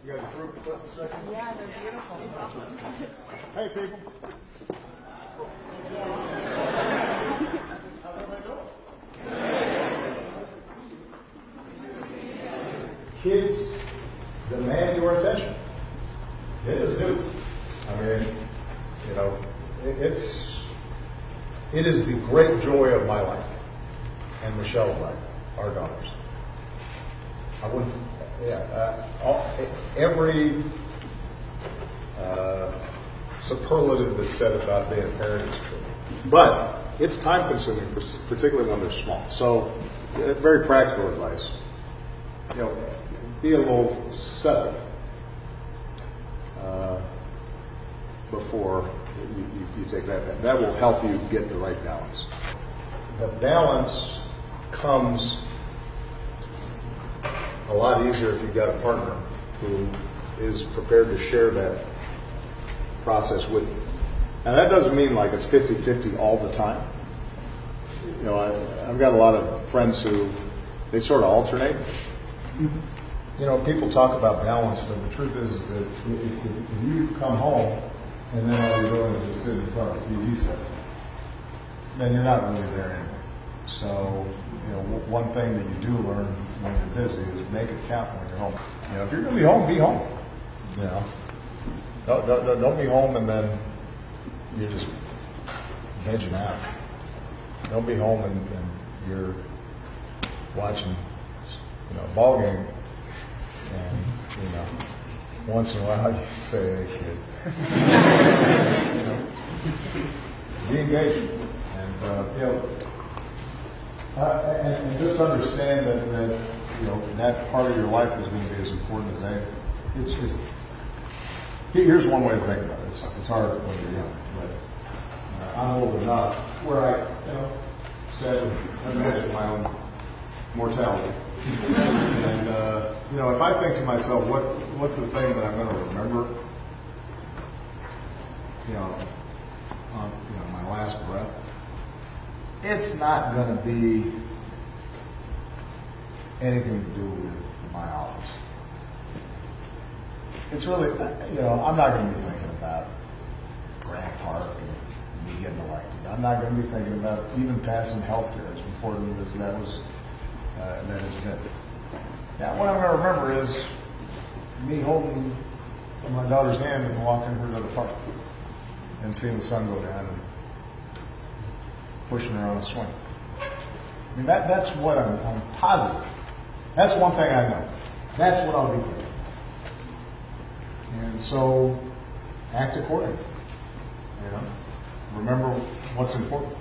You guys approved the Christmas decorations? Yeah, they're beautiful. Hey, people. How's everybody doing? Kids demand your attention. It is new. I mean, you know, it is the great joy of my life and Michelle's life, our daughters. I wouldn't, every superlative that's said about being a parent is true. But it's time consuming, particularly when they're small. So, very practical advice. You know, be a little settled before you take that. That will help you get the right balance. The balance comes a lot easier if you've got a partner who is prepared to share that process with you. And that doesn't mean like it's 50-50 all the time. You know, I've got a lot of friends who, they sort of alternate. You know, people talk about balance, but the truth is that if you come home and then all you're doing is just sitting in front of a TV set, then you're not really there anyway. So, you know, one thing that you do learn when you're busy is make it count when you're home. You know, if you're going to be home, be home. You know, don't be home and then you're just vegging out. Don't be home and you're watching, you know, a ball game, and you know, once in a while you say, "Hey, kid," you know, be engaged, and you know. And just understand that you know that part of your life is going to be as important as anything. It's here's one way to think about it. It's hard when you're young, but I'm old enough where I, you know, sadly imagine my own mortality. And you know, if I think to myself, what's the thing that I'm going to remember? You know, my last breath. It's not going to be anything to do with my office. It's really, you know, I'm not going to be thinking about Grant Park and me getting elected. I'm not going to be thinking about even passing health care, as important as that has been. Now, what I'm going to remember is me holding my daughter's hand and walking her to the park and seeing the sun go down and pushing her on a swing. I mean, that's what I'm positive. That's one thing I know. That's what I'll be thinking. And so, act accordingly. You know, remember what's important.